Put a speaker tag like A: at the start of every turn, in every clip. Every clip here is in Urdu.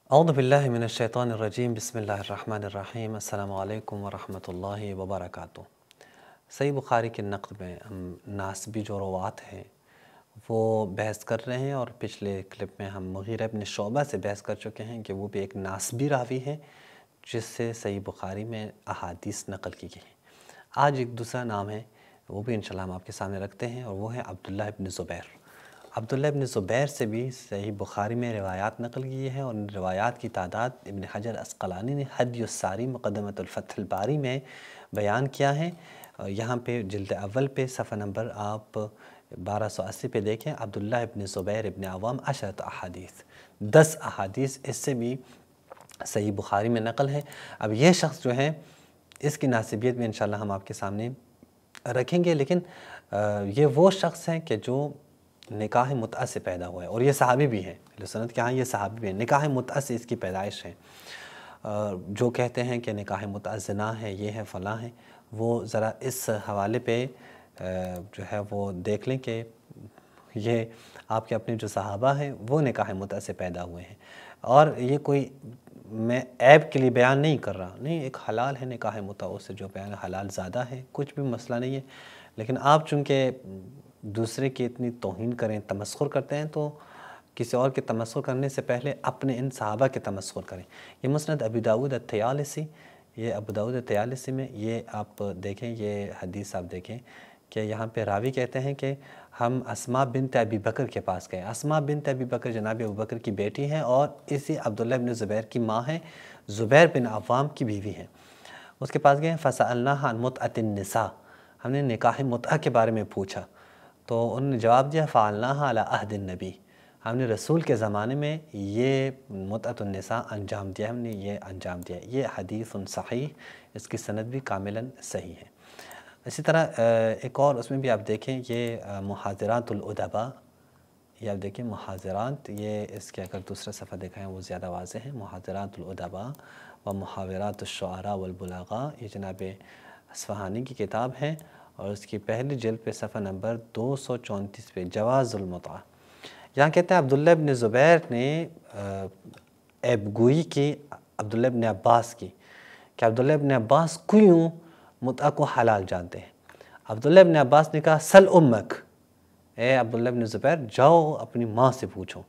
A: اعوذ باللہ من الشیطان الرجیم بسم اللہ الرحمن الرحیم السلام علیکم ورحمۃ اللہ وبرکاتہ۔ صحیح بخاری کے نقد میں ہم ناسبی جو روات ہیں وہ بحث کر رہے ہیں، اور پچھلے کلپ میں ہم مغیرہ ابن شعبہ سے بحث کر چکے ہیں کہ وہ بھی ایک ناسبی راوی ہے جس سے صحیح بخاری میں احادیث نقل کی گئی ہیں۔ آج ایک دوسرا نام ہے، وہ بھی انشاءاللہ ہم آپ کے سامنے رکھتے ہیں، اور وہ ہے عبداللہ ابن زبیر۔ عبداللہ ابن زبیر سے بھی صحیح بخاری میں روایات نقل کی ہیں، اور ان روایات کی تعداد ابن حجر عسقلانی نے ہدی الساری مقدمۃ الفتح الباری میں بیان کیا ہے۔ یہاں پہ جلد اول پہ صفحہ نمبر آپ 1280 پہ دیکھیں، عبداللہ ابن زبیر ابن عوام 10 احادیث، 10 احادیث اس سے بھی صحیح بخاری میں نقل ہے۔ اب یہ شخص جو ہے اس کی ناسبیت میں انشاءاللہ ہم آپ کے سامنے رکھیں گے، لیکن یہ وہ شخص ہیں کہ جو نکاح متعہ سے پیدا ہوا ہے، اور یہ صحابی بھی ہیں، اہل سنت کے ہاں یہ صحابی بھی ہیں، نکاح متعہ سے اس کی پیدائش ہے۔ جو کہتے ہیں کہ نکاح متعہ زنا ہے، یہ ہے فلاں ہے، وہ ذرا اس حوالے پہ جو ہے وہ دیکھ لیں کہ یہ آپ کے اپنے جو صحابہ ہیں وہ نکاح متعہ سے پیدا ہوئے ہیں، اور یہ کوئی میں عیب کے لیے بیان نہیں کر رہا، نہیں، ایک حلال ہے نکاح متعہ، اس سے جو بیان حلال زیادہ ہے، کچھ بھی مسئلہ نہیں ہے، لیکن آپ چونکہ دوسرے کی اتنی توہین کریں، تمسخر کرتے ہیں، تو کسی اور کے تمسخر کرنے سے پہلے اپنے ان صحابہ کے تمسخر کریں۔ یہ مسند ابی داؤد الطیالسی، یہ ابو داؤد الطیالسی میں یہ آپ دیکھیں، یہ حدیث آپ دیکھیں کہ یہاں پہ راوی کہتے ہیں کہ ہم اسماء بنت ابی بکر کے پاس گئے۔ اسماء بنت ابی بکر جناب ابو بکر کی بیٹی ہیں، اور اسی عبداللہ بن زبیر کی ماں ہیں، زبیر بن عوام کی بیوی ہیں۔ اس کے پاس گئے، فسألناها عن متعة النساء، ہم نے نکاح متعہ کے بارے میں پوچھا، تو انہوں نے جواب دیا فعلناها على عہد النبی، ہم نے رسول کے زمانے میں یہ متعۃ النساء انجام دیا، ہم نے یہ انجام دیا۔ یہ حدیث صحیح، اس کی سند بھی کاملاً صحیح ہے۔ اسی طرح ایک اور اس میں بھی آپ دیکھیں، یہ محاضرات الادباء، یہ آپ دیکھیں محاضرات، یہ اس کے اگر دوسرا صفحہ دیکھیں وہ زیادہ واضح ہے، محاضرات الادباء و محاورات الشعراء والبلغاء، یہ جناب اصفہانی کی کتاب ہے، اور اس کی پہلی جلد پہ صفحہ نمبر 234 پہ جواز المتعہ۔ یہاں کہتے ہیں عبداللہ ابن زبیر نے عیب گوئی کی عبداللہ ابن عباس کی، کہ عبداللہ ابن عباس کیوں متعہ کو حلال جانتے ہیں۔ عبداللہ ابن عباس نے کہا سل امک، اے عبداللہ ابن زبیر جاؤ اپنی ماں سے پوچھو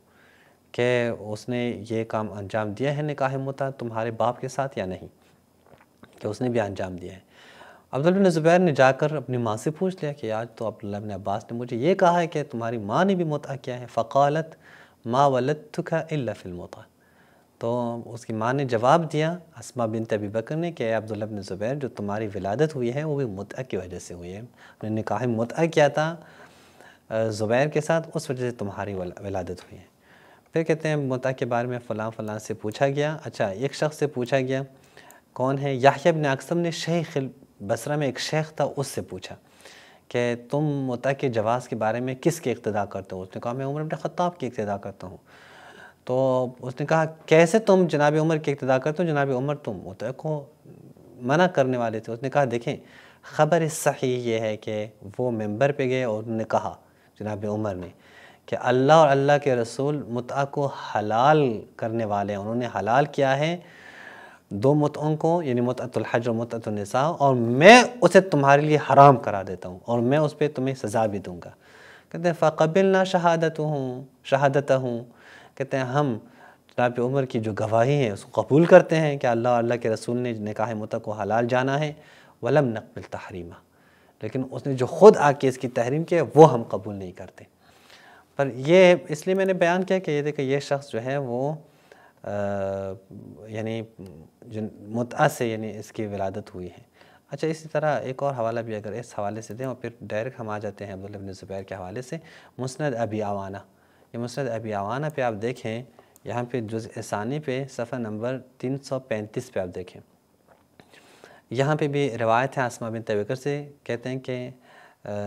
A: کہ اس نے یہ کام انجام دیا ہے نکاح متعہ تمہارے باپ کے ساتھ یا نہیں، کہ اس نے بھی انجام دیا ہے۔ عبداللہ بن زبیر نے جا کر اپنی ماں سے پوچھ لیا کہ آج تو عبداللہ بن عباس نے مجھے یہ کہا ہے کہ تمہاری ماں نے بھی متعہ کیا ہے، فقالت ما ولدتک الا فی المتعہ، تو اس کی ماں نے جواب دیا اسماء بنت ابی بکر نے کہ اے عبداللہ بن زبیر، جو تمہاری ولادت ہوئی ہے وہ بھی متعہ کی وجہ سے ہوئی ہے، ہم نے نکاح متعہ کیا تھا زبیر کے ساتھ، اس وجہ سے تمہاری ولادت ہوئی ہے۔ پھر کہتے ہیں متعہ کے بارے میں فلاں فلاں سے پوچھا گیا، اچھا ایک شخص سے پوچھا گیا، کون ہے؟ یحییٰ بن اقسم نے شیخ بصرہ میں ایک شیخ تھا، اس سے پوچھا کہ تم متعہ کے جواز کے بارے میں کس کے اقتداء کرتے ہو؟ اس نے کہا میں عمر بن خطاب کی اقتداء کرتا ہوں۔ تو اس نے کہا کیسے تم جناب عمر کی اقتداء کرتے ہو؟ جناب عمر تم متعہ کو منع کرنے والے تھے۔ اس نے کہا دیکھیں خبر صحیح یہ ہے کہ وہ ممبر پہ گئے اور انہوں نے کہا جناب عمر نے کہ اللہ اور اللہ کے رسول متعہ کو حلال کرنے والے ہیں، انہوں نے حلال کیا ہے دو متعوں کو، یعنی متعۃ الحج اور متعۃ النساء، اور میں اسے تمہارے لیے حرام کرا دیتا ہوں، اور میں اس پہ تمہیں سزا بھی دوں گا۔ کہتے ہیں فقبلنا شہادتہم، کہتے ہیں ہم جناب عمر کی جو گواہی ہے اس کو قبول کرتے ہیں کہ اللہ اور اللہ کے رسول نے نکاح متعہ کو حلال جانا ہے، ولم نقبل تحریمہ، لیکن اس نے جو خود آ کے اس کی تحریم کی وہ ہم قبول نہیں کرتے۔ پر یہ اس لیے میں نے بیان کیا کہ یہ دیکھیں یہ شخص جو ہے وہ یعنی متعہ سے یعنی اس کی ولادت ہوئی ہے۔ اچھا اسی طرح ایک اور حوالہ بھی اگر اس حوالے سے دیں، اور پھر ڈائریکٹ ہم آ جاتے ہیں عبداللہ بن زبیر کے حوالے سے، مسند ابی عوانہ، یہ مسند ابی عوانہ پہ آپ دیکھیں، یہاں پہ جزء ثانی پہ صفحہ نمبر 335 پہ آپ دیکھیں، یہاں پہ بھی روایت ہے اسماء بنت ابی بکر سے، کہتے ہیں کہ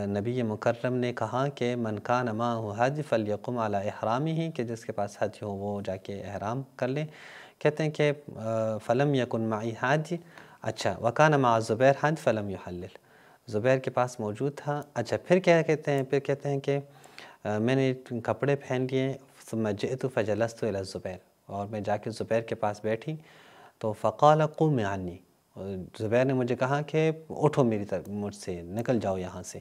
A: نبی مکرم نے کہا کہ من کان معہ حج فلیقم علی احرامہ، کہ جس کے پاس حج ہو وہ جا کے احرام کر لے۔ کہتے ہیں کہ فلم یکن معی حج، اچھا وکان مع زبیر حج فلم یحلل، زبیر کے پاس موجود تھا۔ اچھا پھر کیا کہتے ہیں؟ پھر کہتے ہیں کہ میں نے کپڑے پہن لیے، ثم جئت فجلست الی زبیر، اور میں جا کے زبیر کے پاس بیٹھی تو فقال قم عنی، زبیر نے مجھے کہا کہ اٹھو میری طرف، مجھ سے نکل جاؤ یہاں سے۔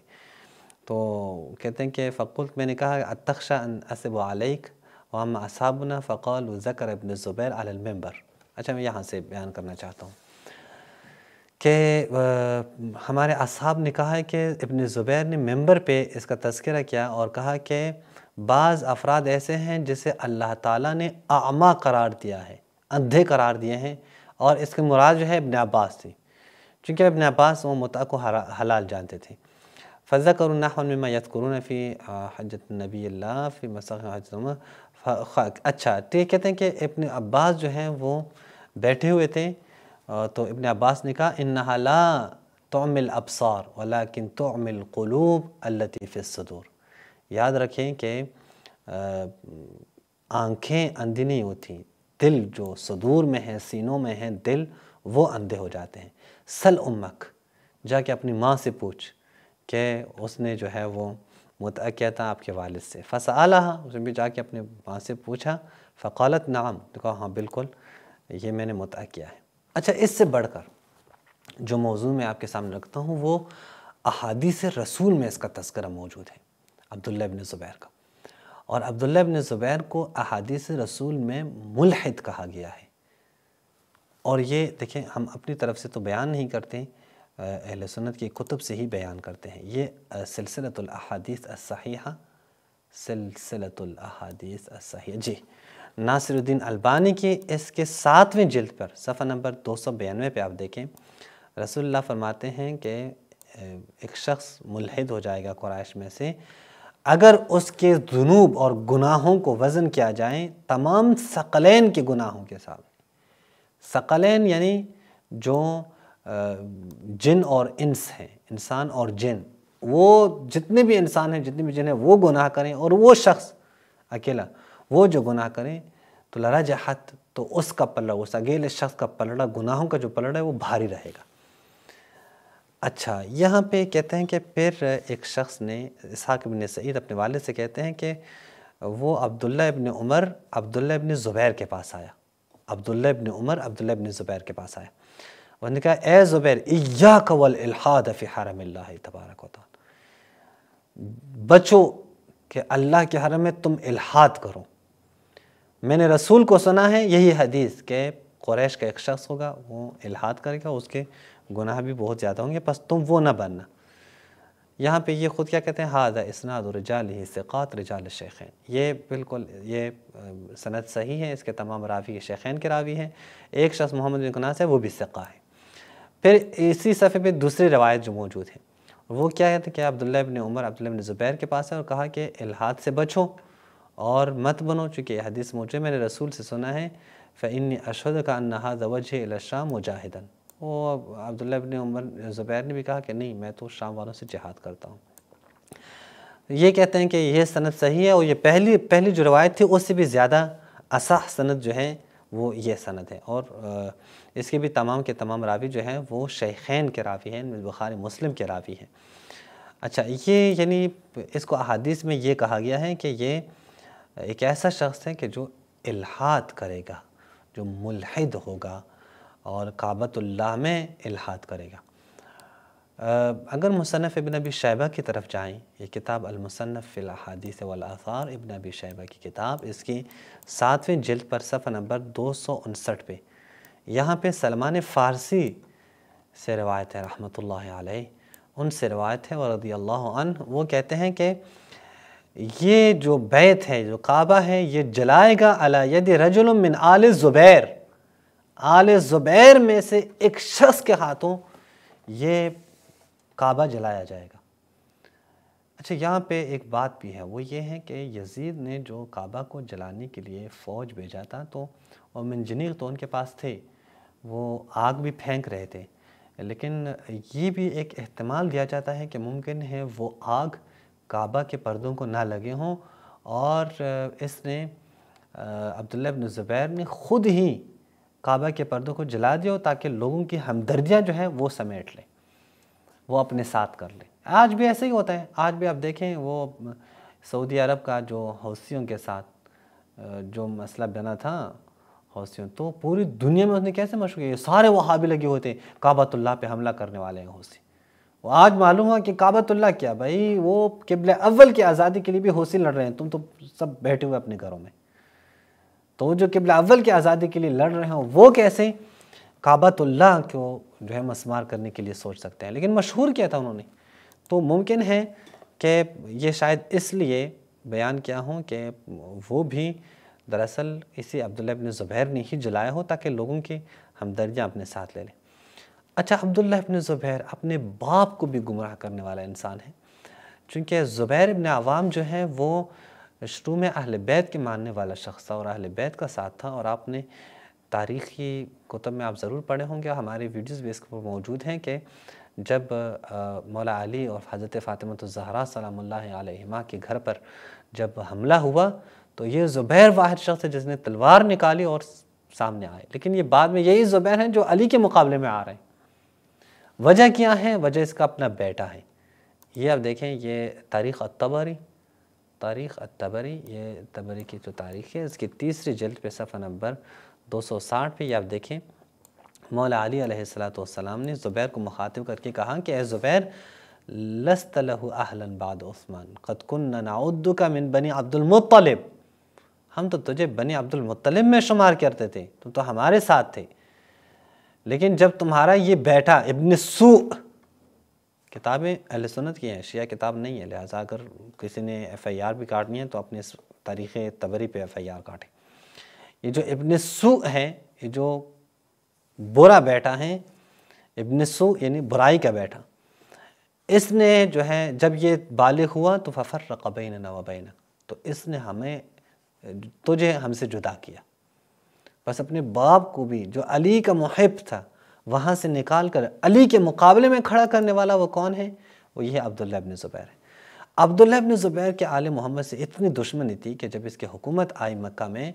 A: تو کہتے ہیں کہ فقلت، میں نے کہا اتخشى ان اصب علیک واما اصحابنا فقال ذکر ابن الزبیر علی المنبر۔ اچھا میں یہاں سے بیان کرنا چاہتا ہوں کہ ہمارے اصحاب نے کہا ہے کہ ابن زبیر نے ممبر پہ اس کا تذکرہ کیا اور کہا کہ بعض افراد ایسے ہیں جسے اللہ تعالیٰ نے اعمیٰ قرار دیا ہے، اندھے قرار دیے ہیں، اور اس کے مراد جو ہے ابن عباس تھی، چونکہ ابن عباس وہ متع کو حلال جانتے تھے۔ فذكروا نحوا مما يذكرون في حجۃ النبی اللہ فی مساق حجۃ العمر۔ اچھا ٹھیک، کہتے ہیں کہ ابن عباس جو ہیں وہ بیٹھے ہوئے تھے، تو ابن عباس نے کہا انہا لا تعمی الابصار ولکن تعمی القلوب التي في الصدور۔ یاد رکھیں کہ آنکھیں اندھی نہیں ہوتی، دل جو صدور میں ہیں، سینوں میں ہیں دل، وہ اندھے ہو جاتے ہیں۔ سل امک، جا کے اپنی ماں سے پوچھ کہ اس نے جو ہے وہ متع کیا تھا آپ کے والد سے۔ فسألہا، اس نے بھی جا کے اپنے ماں سے پوچھا، فقالت نعم، تو کہا ہاں بالکل یہ میں نے متع کیا ہے۔ اچھا اس سے بڑھ کر جو موضوع میں آپ کے سامنے رکھتا ہوں وہ احادیث رسول میں اس کا تذکرہ موجود ہے، عبداللہ ابن زبیر کا۔ اور عبداللہ ابن زبیر کو احادیث رسول میں ملحد کہا گیا ہے۔ اور یہ دیکھیں ہم اپنی طرف سے تو بیان نہیں کرتے، اہل سنت کی کتب سے ہی بیان کرتے ہیں۔ یہ سلسلۃ الاحادیث الصحیحہ، سلسلۃ الاحادیث الصحیحہ، جی ناصر الدین البانی کی اس کے 7ویں جلد پر صفحہ نمبر 292 پہ آپ دیکھیں، رسول اللہ فرماتے ہیں کہ ایک شخص ملحد ہو جائے گا قریش میں سے اگر اس کے ذنوب اور گناہوں کو وزن کیا جائیں تمام ثقلین کے گناہوں کے ساتھ۔ ثقلین یعنی جو جن اور انس ہیں، انسان اور جن، وہ جتنے بھی انسان ہیں جتنے بھی جن ہیں وہ گناہ کریں اور وہ شخص اکیلا وہ جو گناہ کریں تو لرجحت، تو اس کا پلڑا، اس اکیلے شخص کا پلڑا، گناہوں کا جو پلڑا ہے وہ بھاری رہے گا۔ اچھا یہاں پہ کہتے ہیں کہ پھر ایک شخص نے، اسحاق بن سعید اپنے والد سے کہتے ہیں کہ وہ عبداللہ ابن عمر عبداللہ ابن زبیر کے پاس آیا، عبداللہ ابن عمر عبداللہ ابن زبیر کے پاس آیا، انہوں نے کہا اے زبیر ایاک والالحاد فی حرم اللہ تبارک و تعالی، بچو کہ اللہ کے حرم میں تم الحاد کرو۔ میں نے رسول کو سنا ہے یہی حدیث کہ قریش کا ایک شخص ہوگا وہ الحاد کرے گا، اس کے گناہ بھی بہت زیادہ ہوں گے، پس تم وہ نہ بننا۔ یہاں پہ یہ خود کیا کہتے ہیں، ھذا اسناد رجالہ ثقات رجال الشیخین، یہ بالکل یہ سند صحیح ہے، اس کے تمام راوی شیخین کے راوی ہیں، ایک شخص محمد بن کناس ہے وہ بھی ثقہ ہے۔ پھر اسی صفحے پہ دوسری روایت جو موجود ہے وہ کیا ہے کہ عبداللہ ابن عمر عبداللہ ابن زبیر کے پاس ہے اور کہا کہ الحاد سے بچو اور مت بنو، چونکہ یہ حدیث موجود ہے میں نے رسول سے سنا ہے، فإنی اشہدک ان ھذا وجہ الی الشام مجاہدا۔ وہ عبداللہ ابن عمر زبیر نے بھی کہا کہ نہیں میں تو شام والوں سے جہاد کرتا ہوں۔ یہ کہتے ہیں کہ یہ سند صحیح ہے، اور یہ پہلی جو روایت تھی اس سے بھی زیادہ اصح سند جو ہے وہ یہ سند ہے، اور اس کے بھی تمام کے تمام راوی جو ہیں وہ شیخین کے راوی ہیں، بخاری مسلم کے راوی ہیں۔ اچھا یہ یعنی اس کو احادیث میں یہ کہا گیا ہے کہ یہ ایک ایسا شخص ہے کہ جو الحاد کرے گا، جو ملحد ہوگا اور کعبۃ اللہ میں الحاد کرے گا۔ اگر مصنف ابن ابی شیبہ کی طرف جائیں، یہ کتاب المصنف فی الاحادیث والآثار ابن ابی شیبہ کی کتاب، اس کی 7ویں جلد پر صفحہ نمبر 259 پہ یہاں پہ سلمان فارسی سے روایت ہے رحمۃ اللہ علیہ، ان سے روایت ہے ورضی اللہ عنہ، وہ کہتے ہیں کہ یہ جو بیت ہے، جو کعبہ ہے، یہ جلائے گا علی ید رجل من آل زبیر، آل زبیر میں سے ایک شخص کے ہاتھوں یہ کعبہ جلایا جائے گا۔ اچھا یہاں پہ ایک بات بھی ہے، وہ یہ ہے کہ یزید نے جو کعبہ کو جلانے کے لیے فوج بھیجا تھا تو اور منجنیق تو ان کے پاس تھے، وہ آگ بھی پھینک رہے تھے، لیکن یہ بھی ایک احتمال دیا جاتا ہے کہ ممکن ہے وہ آگ کعبہ کے پردوں کو نہ لگے ہوں، اور اس نے عبداللہ ابن زبیر نے خود ہی کعبہ کے پردوں کو جلا دیا تاکہ لوگوں کی ہمدردیاں جو ہیں وہ سمیٹ لیں، وہ اپنے ساتھ کر لیں۔ آج بھی ایسے ہی ہوتا ہے، آج بھی آپ دیکھیں وہ سعودی عرب کا جو حوثیوں کے ساتھ جو مسئلہ بنا تھا حوثیوں، تو پوری دنیا میں اس نے کیسے مشہور کیا؟ سارے وہابی لگے ہوتے ہیں کعبۃ اللہ پہ حملہ کرنے والے ہیں حوثی. وہ آج معلوم ہوا کہ کعبۃ اللہ کیا بھائی، وہ قبلہ اول کی آزادی کے لیے بھی حوثی لڑ رہے ہیں، تم تو سب بیٹھے ہوئے اپنے گھروں میں. تو وہ جو قبلہ اول کی آزادی کے لیے لڑ رہے ہیں وہ کیسے کعبۃ اللہ کو جو ہے مسمار کرنے کے لیے سوچ سکتے ہیں. لیکن مشہور کیا تھا انہوں نے. تو ممکن ہے کہ یہ شاید اس لیے بیان کیا ہوں کہ وہ بھی دراصل اسی عبداللہ ابن زبیر نے ہی جلایا ہو تاکہ لوگوں کی ہمدردیاں اپنے ساتھ لے لیں. اچھا، عبداللہ ابن زبیر اپنے باپ کو بھی گمراہ کرنے والا انسان ہے، چونکہ زبیر ابن عوام جو ہے وہ شروع میں اہل بیت کے ماننے والا شخص تھا اور اہل بیت کا ساتھ تھا. اور آپ نے تاریخی کتب میں آپ ضرور پڑھے ہوں گے، ہماری ویڈیوز بھی اس کے اوپر موجود ہیں کہ جب مولا علی اور حضرت فاطمہ الزہرا سلام اللہ علیہما کے گھر پر جب حملہ ہوا تو یہ زبیر واحد شخص ہے جس نے تلوار نکالی اور سامنے آئے. لیکن یہ بعد میں یہی زبیر ہیں جو علی کے مقابلے میں آ رہے ہیں. وجہ کیا ہے؟ وجہ اس کا اپنا بیٹا ہے. یہ آپ دیکھیں، یہ تاریخ الطبری، یہ طبری کی جو تاریخ ہے اس کی 3 جلد پہ صفحہ نمبر 260 پہ یہ آپ دیکھیں، مولا علی علیہ السلام نے زبیر کو مخاطب کر کے کہا کہ اے زبیر، لست لہ اہلا بعد عثمان قد کننا نعدک من بنی عبد المطلب، ہم تو تجھے بنی عبد المطلب میں شمار کرتے تھے، تم تو ہمارے ساتھ تھے. لیکن جب تمہارا یہ بیٹا ابن سوء، کتابیں اہل سنت کی ہیں، شیعہ کتاب نہیں ہے، لہٰذا اگر کسی نے FIR بھی کاٹنی ہے تو اپنے تاریخ طبری پہ FIR کاٹیں. یہ جو ابن سوء ہے، یہ جو برا بیٹا ہے، ابن سوء یعنی برائی کا بیٹا، اس نے جو ہے جب یہ بالغ ہوا تو ففرق بیننا و بینک، تو اس نے تجھے ہم سے جدا کیا. بس اپنے باپ کو بھی جو علی کا محب تھا وہاں سے نکال کر علی کے مقابلے میں کھڑا کرنے والا وہ کون ہے؟ وہ یہ عبداللہ ابن زبیر ہے. عبداللہ ابن زبیر کے آل محمد سے اتنی دشمنی تھی کہ جب اس کی حکومت آئی مکہ میں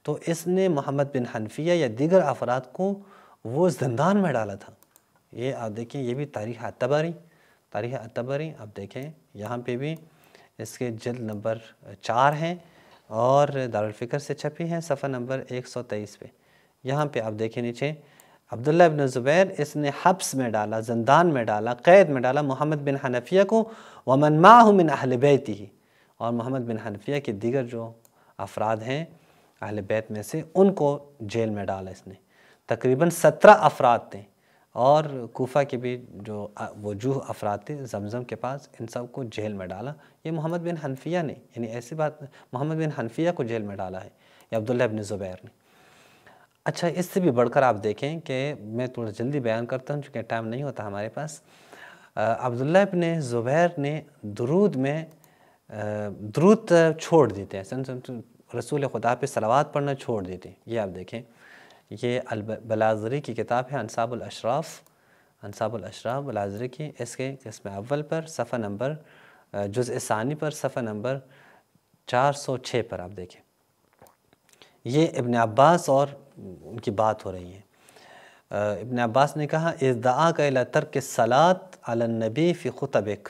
A: تو اس نے محمد بن حنفیہ یا دیگر افراد کو وہ زندان میں ڈالا تھا. یہ آپ دیکھیں، یہ بھی تاریخ الطبری آپ دیکھیں، یہاں پہ بھی اس کے جلد نمبر 4 ہیں اور دارالفکر سے چھپی ہیں صفحہ نمبر 123 پہ. یہاں پہ آپ دیکھیں نیچے، عبداللہ ابن زبیر اس نے حبس میں ڈالا، زندان میں ڈالا، قید میں ڈالا محمد بن حنفیہ کو، ومن معہ من اہل بیتہ، اور محمد بن حنفیہ کے دیگر جو افراد ہیں اہل بیت میں سے ان کو جیل میں ڈالا اس نے. تقریباً 17 افراد تھے اور کوفہ کے بھی جو وجوہ افراد تھے زمزم کے پاس، ان سب کو جیل میں ڈالا. یہ محمد بن حنفیہ نے، یعنی ایسی بات، محمد بن حنفیہ کو جیل میں ڈالا ہے یہ عبداللہ ابن زبیر نے. اچھا، اس سے بھی بڑھ کر آپ دیکھیں کہ میں تھوڑا جلدی بیان کرتا ہوں چونکہ ٹائم نہیں ہوتا ہمارے پاس. عبداللہ ابن زبیر نے درود چھوڑ دیتے ہیں، رسول خدا پہ صلوات پڑھنا چھوڑ دیتے ہیں. یہ آپ دیکھیں، یہ البلاذری کی کتاب ہے، انساب الاشراف بلاذری کی، اس کے قسم اول پر صفحہ نمبر جزء ثانی پر صفحہ نمبر 406 پر آپ دیکھیں. یہ ابن عباس اور ان کی بات ہو رہی ہے. ابن عباس نے کہا اذ دعاک الی ترک الصلاۃ علی النبی فی خطبک،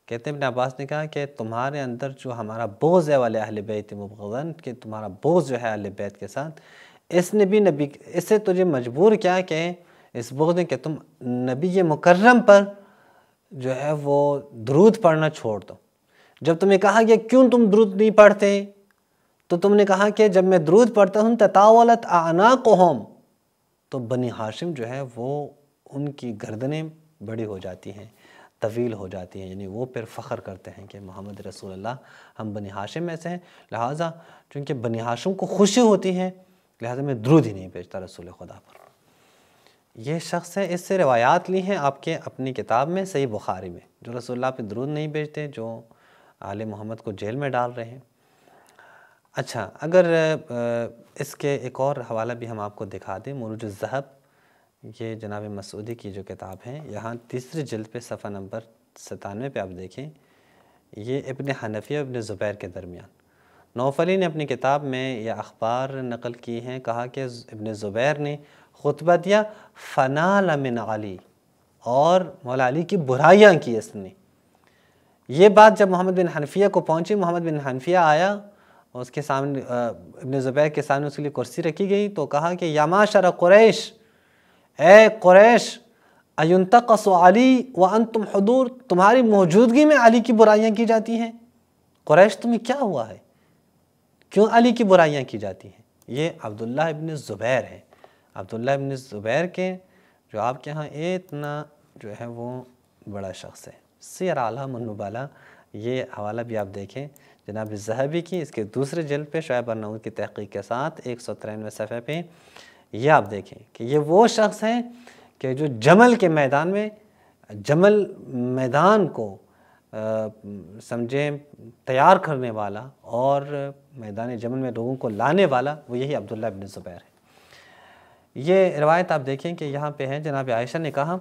A: کہتے ہیں ابن عباس نے کہا کہ تمہارے اندر جو ہمارا بغض ہے والے اہل بیت مبغضاً، کہ تمہارا بغض جو ہے اہل بیت کے ساتھ، اس نے بھی اس سے تجھے مجبور کیا کہ اس بغض نے کہ تم نبی مکرم پر جو ہے وہ درود پڑھنا چھوڑ دو. جب تمہیں کہا کہ کیوں تم درود نہیں پڑھتے تو تم نے کہا کہ جب میں درود پڑھتا ہوں تطاولت اعناقہم، تو بنی ہاشم جو ہے وہ ان کی گردنیں بڑی ہو جاتی ہیں، طویل ہو جاتی ہیں، یعنی وہ پھر فخر کرتے ہیں کہ محمد رسول اللہ ہم بنی ہاشم میں سے ہیں. لہٰذا چونکہ بنی ہاشم کو خوشی ہوتی ہے لہٰذا میں درود ہی نہیں بھیجتا رسول خدا پر. یہ شخص ہے، اس سے روایات لی ہیں آپ کے اپنی کتاب میں صحیح بخاری میں، جو رسول اللہ پہ درود نہیں بھیجتے، جو آل محمد کو جیل میں ڈال رہے ہیں. اچھا، اگر اس کے ایک اور حوالہ بھی ہم آپ کو دکھا دیں، مروج الذہب، یہ جناب مسعودی کی جو کتاب ہے، یہاں 3 جلد پہ صفحہ نمبر 97 پہ آپ دیکھیں، یہ ابن حنفیہ ابن زبیر کے درمیان. نوفلی نے اپنی کتاب میں یہ اخبار نقل کی ہیں، کہا کہ ابن زبیر نے خطبہ دیا فنال من علی، اور مولا علی کی برائیاں کی اس نے. یہ بات جب محمد بن حنفیہ کو پہنچی، محمد بن حنفیہ آیا اس کے سامنے ابن زبیر کے سامنے اس کے لیے کرسی رکھی گئی تو کہا کہ یا معشر قریش، اے قریش، اینتقص علی وانتم حضور، تمہاری موجودگی میں علی کی برائیاں کی جاتی ہیں؟ قریش تمہیں کیا ہوا ہے، کیوں علی کی برائیاں کی جاتی ہیں؟ یہ عبداللہ ابن زبیر ہیں، عبداللہ ابن زبیر کے جو آپ کے ہاں اتنا جو ہے وہ بڑا شخص ہے۔ سیر اعلام النبلاء، یہ حوالہ بھی آپ دیکھیں جناب الذہبی کی، اس کے دوسرے جلد پہ شعیب ارناؤت کی تحقیق کے ساتھ 193 صفحے پہ یہ آپ دیکھیں کہ یہ وہ شخص ہیں کہ جو جمل کے میدان میں، جمل میدان کو سمجھیں تیار کرنے والا اور میدان جمل میں لوگوں کو لانے والا، وہ یہی عبداللہ ابن زبیر ہے۔ یہ روایت آپ دیکھیں کہ یہاں پہ ہے، جناب عائشہ نے کہا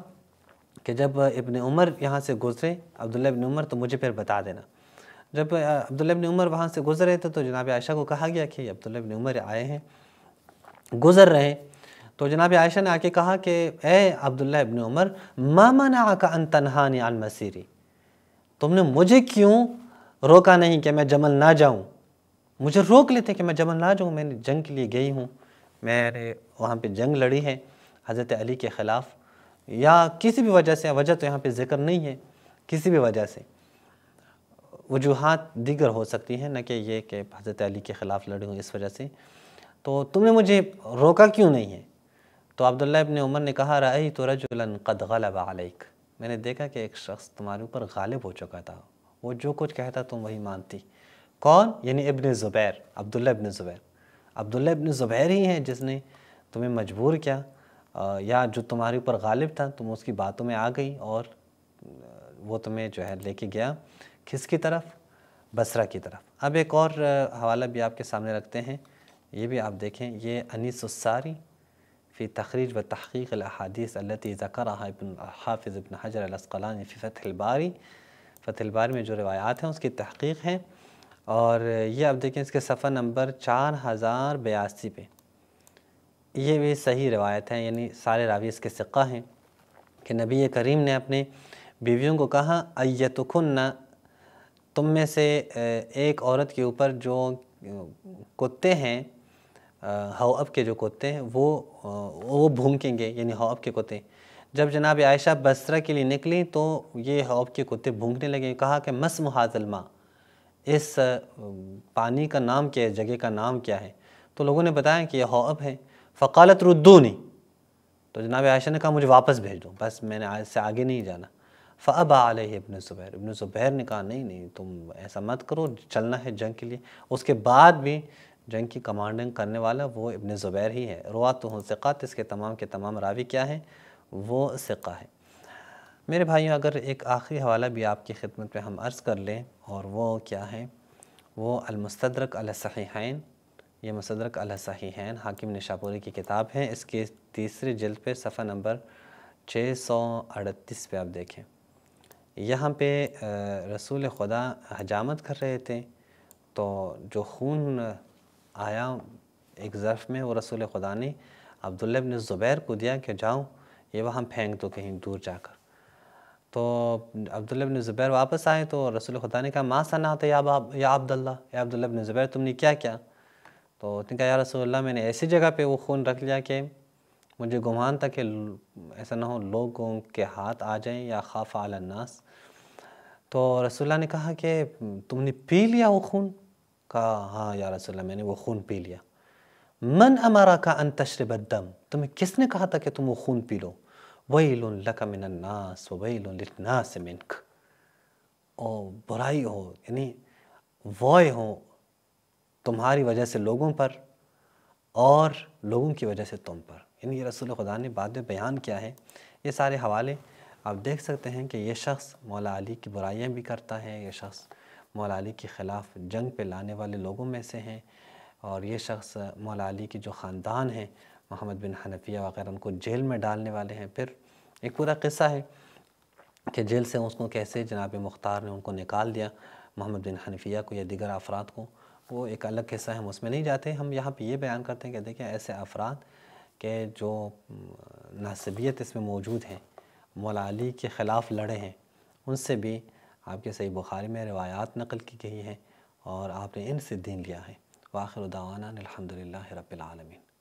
A: کہ جب ابن عمر یہاں سے گزرے، عبداللہ ابن عمر، تو مجھے پھر بتا دینا۔ جب عبداللہ ابن عمر وہاں سے گزرے تھے تو جناب عائشہ کو کہا گیا کہ عبداللہ ابن عمر آئے ہیں، گزر رہے ہیں۔ تو جناب عائشہ نے آ کے کہا کہ اے عبداللہ ابن عمر، ما منعک ان تنہانی عن مسیری، تم نے مجھے کیوں روکا نہیں کہ میں جمل نہ جاؤں؟ مجھے روک لیتے کہ میں جمل نہ جاؤں، میں نے جنگ کے لیے گئی ہوں، میں نے وہاں پہ جنگ لڑی ہے حضرت علی کے خلاف، یا کسی بھی وجہ سے، وجہ تو یہاں پہ ذکر نہیں ہے، کسی بھی وجہ سے، وجوہات دیگر ہو سکتی ہیں، نہ کہ یہ کہ حضرت علی کے خلاف لڑی ہوں اس وجہ سے، تو تم نے مجھے روکا کیوں نہیں ہے؟ تو عبداللہ ابن عمر نے کہا رأیت رجلا قد غلب علیک، میں نے دیکھا کہ ایک شخص تمہارے اوپر غالب ہو چکا تھا، وہ جو کچھ کہتا تم وہی مانتی۔ کون؟ یعنی ابن زبیر، عبداللہ ابن زبیر۔ عبداللہ ابن زبیر ہی ہیں جس نے تمہیں مجبور کیا، یا جو تمہارے اوپر غالب تھا، تم اس کی باتوں میں آ گئی اور وہ تمہیں جو ہے لے کے گیا کس کی طرف؟ بصرہ کی طرف۔ اب ایک اور حوالہ بھی آپ کے سامنے رکھتے ہیں، یہ بھی آپ دیکھیں، یہ انیس الساری فی تخریج و تحقیق الاحادیث التي ذکرها ابن حافظ ابن حجر العسقلانی فی فتح الباری، فتح الباری میں جو روایات ہیں اس کی تحقیق ہے، اور یہ آپ دیکھیں اس کے صفحہ نمبر 4082 پہ، یہ بھی صحیح روایت ہے، یعنی سارے راوی اس کے ثقہ ہیں کہ نبی کریم نے اپنے بیویوں کو کہا ایتکن، تم میں سے ایک عورت کے اوپر جو کتے ہیں، حواب کے جو کتے ہیں وہ بھونکیں گے، یعنی حواب کے کتے۔ جب جناب عائشہ بصرہ کے لیے نکلی تو یہ حواب کے کتے بھونکنے لگے، کہا کہ مس محاذ الماء، اس پانی کا نام کیا ہے، جگہ کا نام کیا ہے؟ تو لوگوں نے بتایا کہ یہ حواب ہے۔ فقالت ردونی، تو جناب عائشہ نے کہا مجھے واپس بھیج دو، بس میں نے آج سے آگے نہیں جانا۔ فابى علیہ ابن زبیر، ابن زبیر نے کہا نہیں نہیں، تم ایسا مت کرو، چلنا ہے جنگ کے لیے۔ اس کے بعد بھی جنگ کی کمانڈنگ کرنے والا وہ ابن زبیر ہی ہے۔ رواتہ ثقات، اس کے تمام راوی کیا ہیں؟ وہ ثقہ ہے۔ میرے بھائیوں، اگر ایک آخری حوالہ بھی آپ کی خدمت میں ہم عرض کر لیں، اور وہ کیا ہے؟ وہ المستدرک علی الصحیحین، یہ مستدرک علی الصحیحین حاکم نشاپوری کی کتاب ہے، اس کے تیسری جلد پہ صفحہ نمبر 638 پہ آپ دیکھیں، یہاں پہ رسول خدا حجامت کر رہے تھے، تو جو خون آیا ایک ظرف میں، وہ رسول خدا نے عبداللہ ابن زبیر کو دیا کہ جاؤ یہ وہاں پھینک دو کہیں دور جا کر۔ تو عبداللہ ابن زبیر واپس آئے تو رسول خدا نے کہا ما صنعت یا عبداللہ، یا عبداللہ ابن زبیر تم نے کیا کیا؟ تو اس نے کہا یا رسول اللہ، میں نے ایسی جگہ پہ وہ خون رکھ لیا کہ مجھے گمان تھا کہ ایسا نہ ہو لوگوں کے ہاتھ آ جائیں، یا خاف علی الناس۔ تو رسول اللہ نے کہا کہ تم نے پی لیا وہ خون؟ کہا ہاں یا رسول اللہ، میں نے وہ خون پی لیا۔ من امرک ان تشرب الدم، تمہیں کس نے کہا تھا کہ تم وہ خون پی لو؟ ویل لک من الناس وویل للناس منک، او برائی ہو، یعنی وائے ہو تمہاری وجہ سے لوگوں پر اور لوگوں کی وجہ سے تم پر، یعنی یہ رسول خدا نے بعد میں بیان کیا ہے۔ یہ سارے حوالے آپ دیکھ سکتے ہیں کہ یہ شخص مولا علی کی برائیاں بھی کرتا ہے، یہ شخص مولا علی کے خلاف جنگ پہ لانے والے لوگوں میں سے ہیں، اور یہ شخص مولا علی کی جو خاندان ہیں، محمد بن حنفیہ وغیرہ، ان کو جیل میں ڈالنے والے ہیں۔ پھر ایک پورا قصہ ہے کہ جیل سے اس کو کیسے جناب مختار نے ان کو نکال دیا، محمد بن حنفیہ کو یا دیگر افراد کو، وہ ایک الگ قصہ ہے، ہم اس میں نہیں جاتے۔ ہم یہاں پہ یہ بیان کرتے ہیں کہ دیکھیں ایسے افراد کہ جو ناسبیت اس میں موجود ہیں، مولا علی کے خلاف لڑے ہیں، ان سے بھی آپ کے صحیح بخاری میں روایات نقل کی گئی ہیں، اور آپ نے ان سے دین لیا ہے۔ وآخر دعوانا الحمدللہ رب العالمین۔